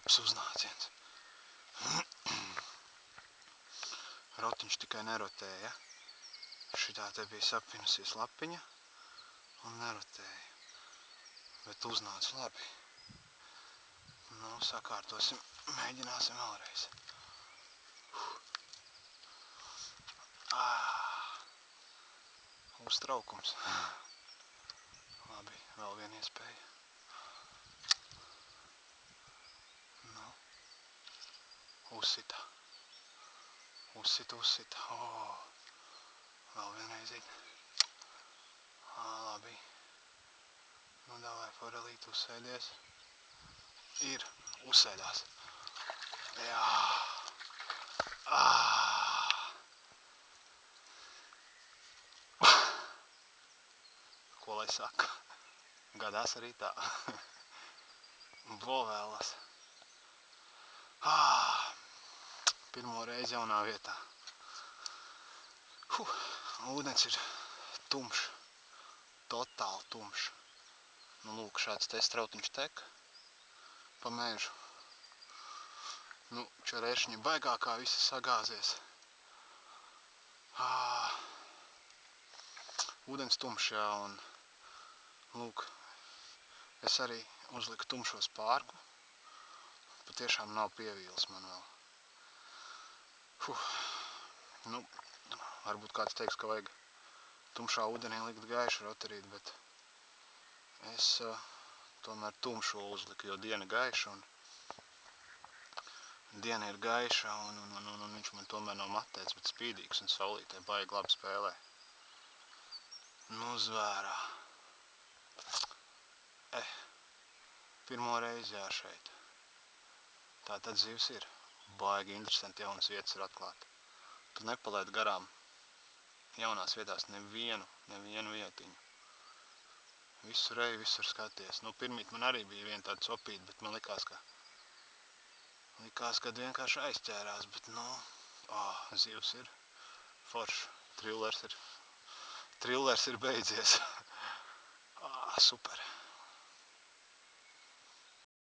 labs uznāciens. Rotiņš tikai nerotēja. Šitā te bija sapinusies lapiņa un nerotēja. Bet uznāca labi. Nu, sakārtosim, mēģināsim vēlreiz. Uztraukums. Labi, vēl viena iespēja. Nu, uzsita. Uzsita. Vēl vienreizīt. Labi. Nu, davai, forelīt, uzsēdies. Ir, uzsēdās. Jā. Ko lai saka? Gadās arī tā. Bovēlas. Pirmo reizi jaunā vietā. Ūdens ir tumšs. Totāli tumšs. Nu, lūk, šāds te strautiņš tek pa mežu. Nu, čerešņi baigākā visi sagāzies. Ūdens tumšs, jā, un lūk, es arī uzliku tumšo spārku. Patiešām nav pievīles man vēl. Nu, varbūt kāds teiks, ka vajag tumšā ūdenī likt gaišu rotarīt, bet es tomēr tumšo uzliku, jo diena gaiša un diena ir gaiša un viņš man tomēr nav matēts, bet spīdīgs un saulītē baigi labi spēlē. Nu, zvērā. Pirmo reizi jā šeit. Tā tad zivs ir. Baigi interesanti jaunas vietas ir atklāt. Tu nepalaid garām jaunās vietās nevienu vietiņu. Visu reju, visur skaties. Nu, pirmīt man arī bija viena tāda sopīta, bet man likās, ka vienkārši aizķērās, bet, nu, zivs ir foršs. Trillers ir beidzies. Super.